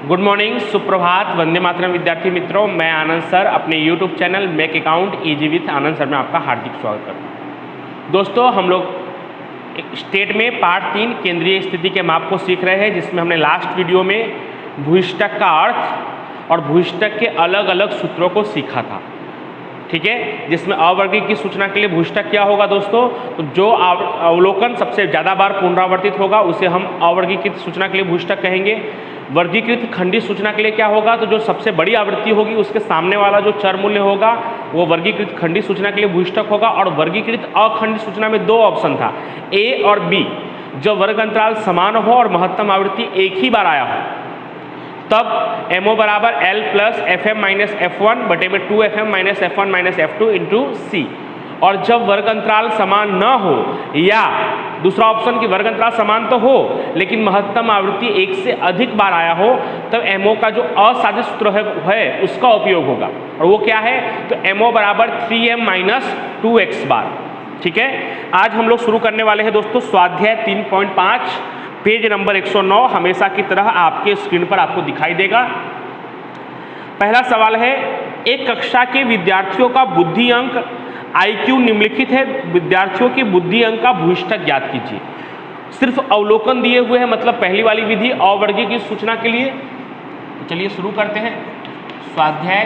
Good morning, सुप्रभात, वंदे मातरम विद्यार्थी मित्रों। मैं आनंद सर अपने YouTube channel make account easy with Anand sir में आपका हार्दिक स्वागत करता हूँ। दोस्तों, हम लोग स्टेट में पार्ट 3 केंद्रीय स्थिति के माप को सीख रहे हैं, जिसमें हमने लास्ट वीडियो में भूयिष्ठक का अर्थ और भूयिष्ठक के अलग अलग सूत्रों को सीखा था। ठीक है, जिसमें अवर्गीय की सूचना के लिए भूयिष्ठक क्या होगा दोस्तों, तो जो अवलोकन सबसे ज़्यादा बार पुनरावर्तित होगा उसे हम अवर्गीकृत सूचना के लिए भूयिष्ठक कहेंगे। वर्गीकृत खंडित सूचना के लिए क्या होगा, तो जो सबसे बड़ी आवृत्ति होगी उसके सामने वाला जो चर मूल्य होगा वो वर्गीकृत खंडित सूचना के लिए भूयिष्ठक होगा। और वर्गीकृत अखंडित सूचना में दो ऑप्शन था, ए और बी। जब वर्ग अंतराल समान हो और महत्तम आवृत्ति एक ही बार आया हो तब MO बराबर L plus FM minus F1 बटे में 2FM minus F1 minus F2 into C। और जब वर्ग अंतराल समान न हो, या दूसरा ऑप्शन कि वर्ग अंतराल समान तो हो लेकिन महत्तम आवृत्ति एक से अधिक बार आया हो, तब MO का जो असाधित सूत्र है उसका उपयोग होगा। और वो क्या है, तो MO बराबर 3M माइनस 2x बार। ठीक है, आज हम लोग शुरू करने वाले हैं दोस्तों स्वाध्याय 3.5, पेज नंबर 109 हमेशा की तरह आपके स्क्रीन पर आपको दिखाई देगा। पहला सवाल है, एक कक्षा के विद्यार्थियों का बुद्धि अंक IQ निम्नलिखित है, विद्यार्थियों की बुद्धि अंक का भूयिष्ठक ज्ञात कीजिए। सिर्फ अवलोकन दिए हुए हैं, मतलब पहली वाली विधि अवर्गीय की सूचना के लिए। तो चलिए शुरू करते हैं। स्वाध्याय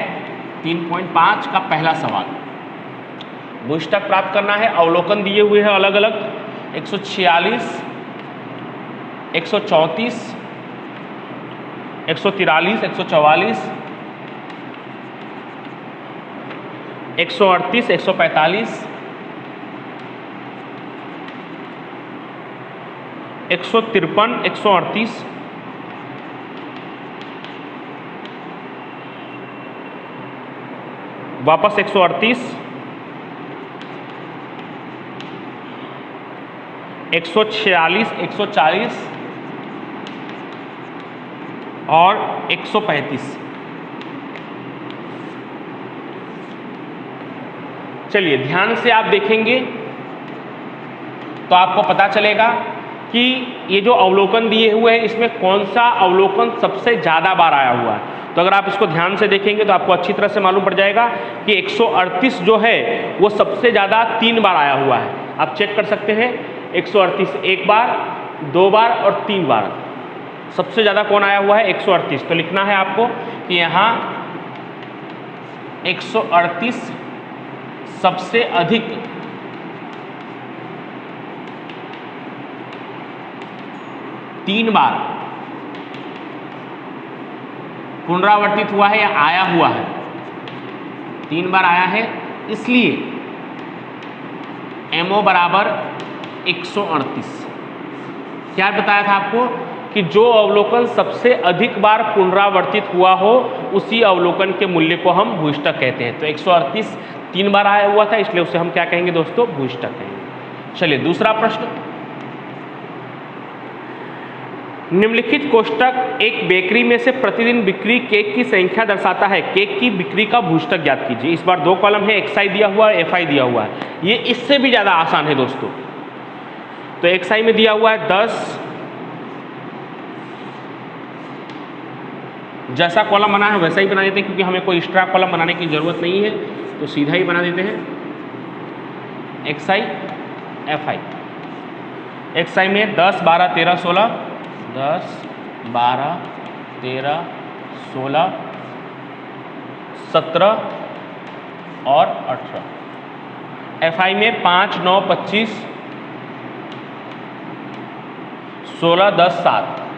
3.5 का पहला सवाल, भूयिष्ठक प्राप्त करना है। अवलोकन दिए हुए हैं अलग अलग 146, 134, 143, 144, 138, 145, 153, 138, वापस 138, 146, 140 और 135। चलिए ध्यान से आप देखेंगे तो आपको पता चलेगा कि ये जो अवलोकन दिए हुए हैं इसमें कौन सा अवलोकन सबसे ज़्यादा बार आया हुआ है। तो अगर आप इसको ध्यान से देखेंगे तो आपको अच्छी तरह से मालूम पड़ जाएगा कि 138 जो है वो सबसे ज़्यादा 3 बार आया हुआ है। आप चेक कर सकते हैं, 138 एक बार, 2 बार और 3 बार। सबसे ज़्यादा कौन आया हुआ है, 138। तो लिखना है आपको कि यहाँ 138 सबसे अधिक तीन बार पुनरावर्तित हुआ है या आया हुआ है, 3 बार आया है, इसलिए MO बराबर 138। क्या बताया था आपको कि जो अवलोकन सबसे अधिक बार पुनरावर्तित हुआ हो उसी अवलोकन के मूल्य को हम भूयिष्ठक कहते हैं। तो 138 3 बार आया हुआ था, इसलिए उसे हम क्या कहेंगे दोस्तों, भूयिष्ठक कहेंगे। चलिए दूसरा प्रश्न, निम्नलिखित कोष्टक एक बेकरी में से प्रतिदिन बिक्री केक की संख्या दर्शाता है, केक की बिक्री का भूयिष्ठक ज्ञात कीजिए। इस बार 2 कॉलम है, XI दिया हुआ है, FI दिया हुआ है। ये इससे भी ज़्यादा आसान है दोस्तों। तो XI में दिया हुआ है 10, जैसा कॉलम बना है वैसा ही बना देते हैं क्योंकि हमें कोई एक्स्ट्रा कॉलम बनाने की ज़रूरत नहीं है, तो सीधा ही बना देते हैं। XI FI, XI में 10, 12, 13, 16, 10, 12, 13, 16, 17 और 18। FI में 5, 9, 25, 16, 10, 7।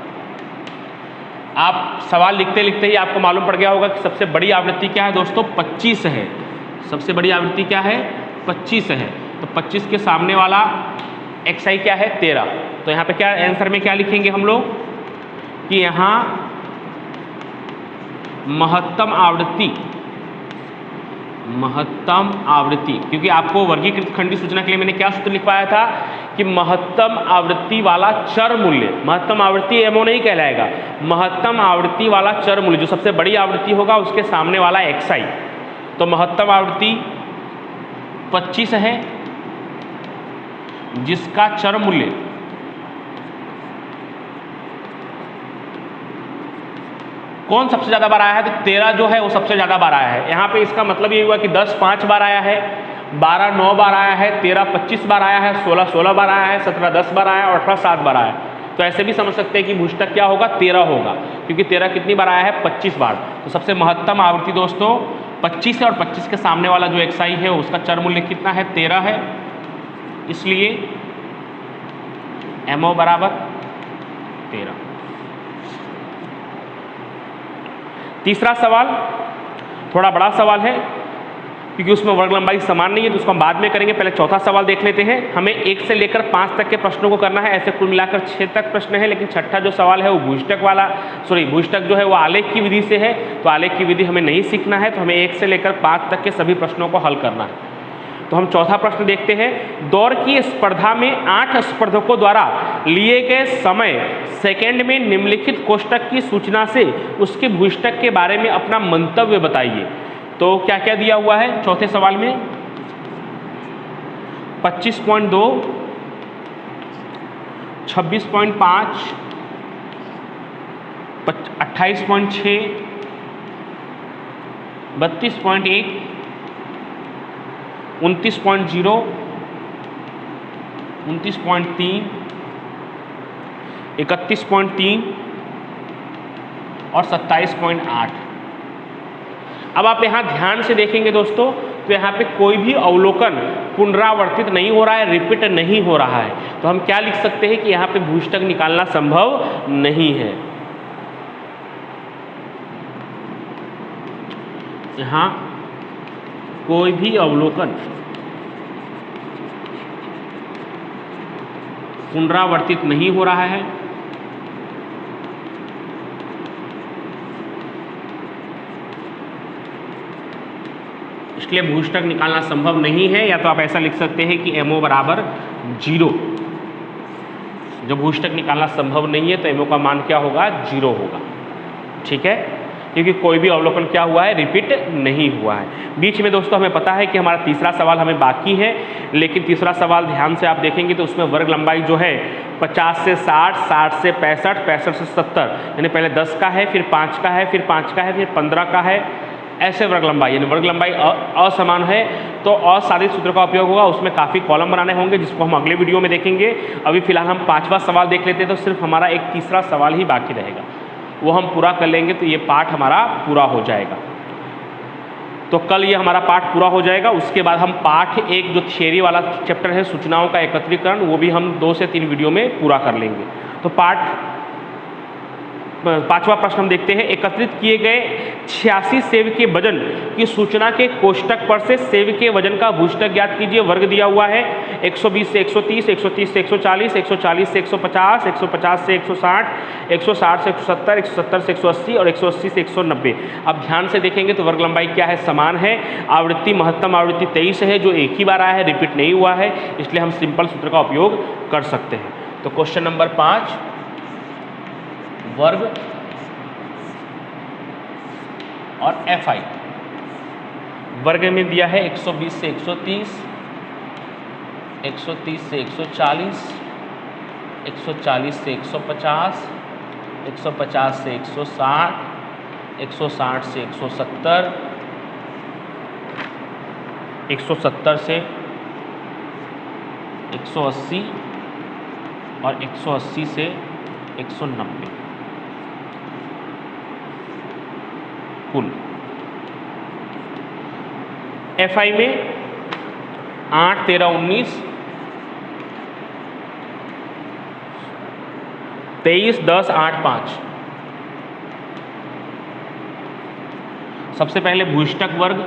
आप सवाल लिखते लिखते ही आपको मालूम पड़ गया होगा कि सबसे बड़ी आवृत्ति क्या है दोस्तों, 25 है। सबसे बड़ी आवृत्ति क्या है, 25 है। तो 25 के सामने वाला XI क्या है, 13। तो यहाँ पे क्या आंसर में क्या लिखेंगे हम लोग कि यहाँ महत्तम आवृत्ति, क्योंकि आपको वर्गीकृत खंडित सूचना के लिए मैंने क्या सूत्र लिखवाया था कि महत्तम आवृत्ति वाला चर मूल्य, महत्तम आवृत्ति MO नहीं कहलाएगा, महत्तम आवृत्ति वाला चर मूल्य जो सबसे बड़ी आवृत्ति होगा उसके सामने वाला XI। तो महत्तम आवृत्ति 25 है, जिसका चर मूल्य कौन सबसे ज़्यादा बार आया है? तो 13 जो है वो सबसे ज़्यादा बार आया है। यहाँ पे इसका मतलब ये हुआ कि 10 5 बार आया है, 12 9 बार आया है, 13 25 बार आया है, 16 16 बार आया है, 17 10 बार आया है और 18 7 बार आया है। तो ऐसे भी समझ सकते हैं कि भूष्टक क्या होगा? 13 होगा, क्योंकि 13 कितनी बार आया है? 25 बार। तो सबसे महत्तम आवृत्ति दोस्तों 25 है और 25 के सामने वाला जो xi है उसका चर मूल्य कितना है? 13 है, इसलिए MO बराबर 13। तीसरा सवाल थोड़ा बड़ा सवाल है, क्योंकि उसमें वर्ग लंबाई समान नहीं है, तो उसको हम बाद में करेंगे। पहले चौथा सवाल देख लेते हैं। हमें 1 से लेकर 5 तक के प्रश्नों को करना है, ऐसे कुल मिलाकर 6 तक प्रश्न है, लेकिन छठा जो सवाल है वो भूष्टक वाला, भूष्टक जो है वो आलेख की विधि से है, तो आलेख की विधि हमें नहीं सीखना है, तो हमें 1 से लेकर 5 तक के सभी प्रश्नों को हल करना है। तो हम चौथा प्रश्न देखते हैं। दौड़ की स्पर्धा में 8 स्पर्धकों द्वारा लिए गए समय सेकंड में निम्नलिखित कोष्टक की सूचना से उसके भूष्टक के बारे में अपना मंतव्य बताइए। तो क्या क्या दिया हुआ है चौथे सवाल में? 25.2, 26.5, 28.6, 32.1, 29.0, 29.3, 31.3 और 27.8। अब आप यहाँ ध्यान से देखेंगे दोस्तों, तो यहाँ पे कोई भी अवलोकन पुनरावर्तित नहीं हो रहा है, रिपीट नहीं हो रहा है। तो हम क्या लिख सकते हैं कि यहाँ पे भूष्टक निकालना संभव नहीं है। यहाँ कोई भी अवलोकन पुनरावर्तित नहीं हो रहा है, इसलिए भूष्टक निकालना संभव नहीं है। या तो आप ऐसा लिख सकते हैं कि MO बराबर 0। जब भूष्टक निकालना संभव नहीं है तो MO का मान क्या होगा? 0 होगा। ठीक है, क्योंकि कोई भी अवलोकन क्या हुआ है? रिपीट नहीं हुआ है। बीच में दोस्तों हमें पता है कि हमारा तीसरा सवाल हमें बाकी है, लेकिन तीसरा सवाल ध्यान से आप देखेंगे तो उसमें वर्ग लंबाई जो है 50 से 60, 60 से 65, 65 से 70, यानी पहले 10 का है, फिर 5 का है, फिर 5 का है, फिर 15 का है, ऐसे वर्ग लंबाई, यानी वर्ग लंबाई असमान है तो असाधित सूत्र का उपयोग होगा। उसमें काफ़ी कॉलम बनाने होंगे, जिसको हम अगले वीडियो में देखेंगे। अभी फिलहाल हम 5वां सवाल देख लेते हैं, तो सिर्फ हमारा एक तीसरा सवाल ही बाकी रहेगा, वो हम पूरा कर लेंगे तो ये पाठ हमारा पूरा हो जाएगा। तो कल ये हमारा पाठ पूरा हो जाएगा। उसके बाद हम पाठ 1 जो थियरी वाला चैप्टर है सूचनाओं का एकत्रीकरण, वो भी हम 2 से 3 वीडियो में पूरा कर लेंगे। तो पाठ 5वां प्रश्न हम देखते हैं। एकत्रित किए गए 86 सेव के वजन की सूचना के कोष्टक पर से सेव के वजन का भूष्टक ज्ञात कीजिए। वर्ग दिया हुआ है 120 से 130, 130 से 140, 140 से 150, 150 से 160, 160 से 170, 170 से 180 और 180 से 190। अब ध्यान से देखेंगे तो वर्ग लंबाई क्या है? समान है। आवृत्ति महत्तम आवृत्ति 23 है, जो एक ही बार आया है, रिपीट नहीं हुआ है, इसलिए हम सिंपल सूत्र का उपयोग कर सकते हैं। तो क्वेश्चन नंबर 5, वर्ग और FI। वर्ग में दिया है 120 से 130, 130 से 140, 140 से 150, 150 से 160, 160 से 170, 170 से 180 और 180 से 190 कुल। FI में 8, 13, 19, 23, 10, 8, 5। सबसे पहले भूष्टक वर्ग।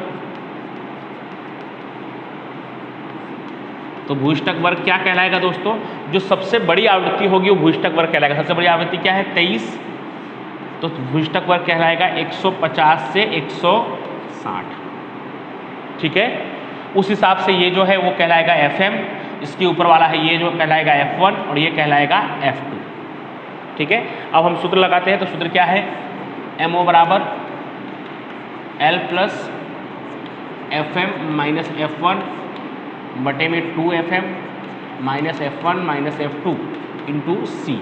तो भूष्टक वर्ग क्या कहलाएगा दोस्तों? जो सबसे बड़ी आवृत्ति होगी वो भूष्टक वर्ग कहलाएगा। सबसे बड़ी आवृत्ति क्या है? 23। तो भूष्टक वर्ग कहलाएगा 150 से 160। ठीक है, उस हिसाब से ये जो है वो कहलाएगा FM, इसके ऊपर वाला है ये जो कहलाएगा F1 और ये कहलाएगा F2। ठीक है, अब हम सूत्र लगाते हैं। तो सूत्र क्या है? MO बराबर L plus FM minus F1 बटे में 2FM minus F1 minus F2 into C।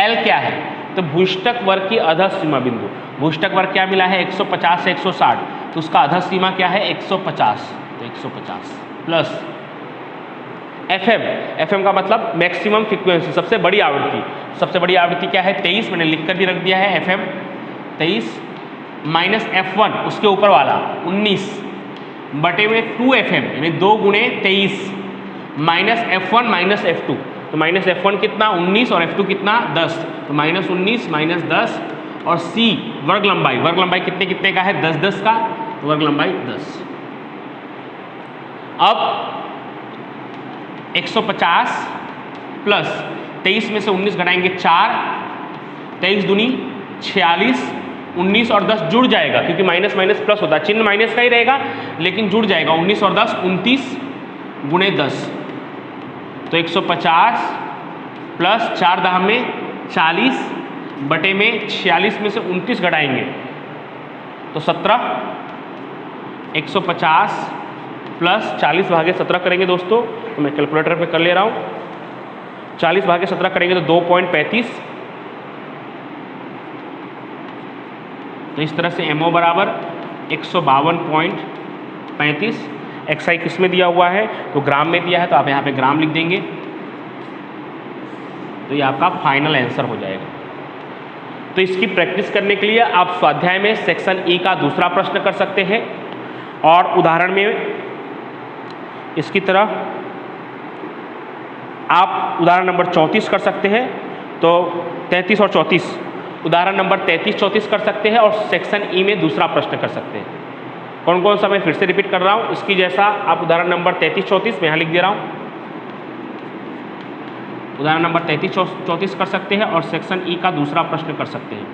L क्या है? तो भूष्टक वर्ग की अधः सीमा बिंदु, भूष्टक वर्ग क्या मिला है 150 से 160, तो उसका अधः सीमा क्या है 150, तो 150 प्लस FM का मतलब मैक्सिमम फ्रीक्वेंसी, सबसे बड़ी आवृत्ति, सबसे बड़ी आवृत्ति क्या है 23, मैंने लिख कर भी रख दिया है FM 23 माइनस F1 उसके ऊपर वाला 19 बटे में 2FM यानी 2 गुणे 23 माइनस F1 माइनस F2, तो माइनस F1 कितना 19 और F2 कितना 10, तो माइनस 19 माइनस 10 और C वर्ग लंबाई कितने कितने का है 10 का, तो वर्ग लंबाई 10। अब 150 प्लस 23 में से 19 घटाएंगे 4, 23 दूनी 46, 19 और 10 जुड़ जाएगा क्योंकि माइनस माइनस प्लस होता है, चिन्ह माइनस का ही रहेगा लेकिन जुड़ जाएगा, 19 और 10 29 गुणे 10, तो 150 प्लस 4 दाम में 40 बटे में 46 में से 29 घटाएंगे तो 17, 150 प्लस 40 भागे 17 करेंगे दोस्तों, तो मैं कैलकुलेटर पे कर ले रहा हूँ, 40 भागे 17 करेंगे तो 2.35, तो इस तरह से MO बराबर 152.35। XI किस में दिया हुआ है तो ग्राम में दिया है, तो आप यहाँ पे ग्राम लिख देंगे, तो ये आपका फाइनल आंसर हो जाएगा। तो इसकी प्रैक्टिस करने के लिए आप स्वाध्याय में सेक्शन E का दूसरा प्रश्न कर सकते हैं और उदाहरण में इसकी तरह आप उदाहरण नंबर 34 कर सकते हैं, तो 33 और 34, उदाहरण नंबर 33-34 कर सकते हैं और सेक्शन E में दूसरा प्रश्न कर सकते हैं। कौन कौन सा मैं फिर से रिपीट कर रहा हूँ, इसकी जैसा आप उदाहरण नंबर 33-34 में यहाँ लिख दे रहा हूँ, उदाहरण नंबर 33-34 कर सकते हैं और सेक्शन E का दूसरा प्रश्न कर सकते हैं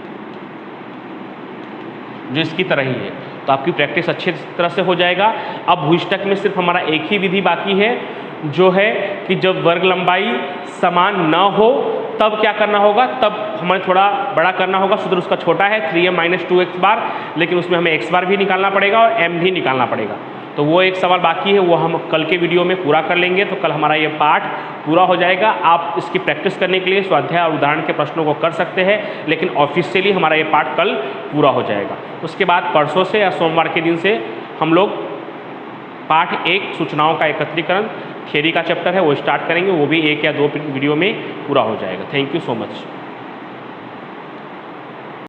जो इसकी तरह ही है, तो आपकी प्रैक्टिस अच्छी तरह से हो जाएगा। अब भूइष्टक में सिर्फ हमारा एक ही विधि बाकी है, जो है कि जब वर्ग लंबाई समान न हो तब क्या करना होगा, तब हमें थोड़ा बड़ा करना होगा, सूत्र उसका छोटा है 3m माइनस 2x बार, लेकिन उसमें हमें x बार भी निकालना पड़ेगा और m भी निकालना पड़ेगा। तो वो एक सवाल बाकी है, वो हम कल के वीडियो में पूरा कर लेंगे, तो कल हमारा ये पाठ पूरा हो जाएगा। आप इसकी प्रैक्टिस करने के लिए स्वाध्याय और उदाहरण के प्रश्नों को कर सकते हैं, लेकिन ऑफिशियली हमारा ये पाठ कल पूरा हो जाएगा। उसके बाद परसों से या सोमवार के दिन से हम लोग पाठ 1 सूचनाओं का एकत्रीकरण थियरी का चैप्टर है वो स्टार्ट करेंगे, वो भी 1 या 2 वीडियो में पूरा हो जाएगा। Thank you so much.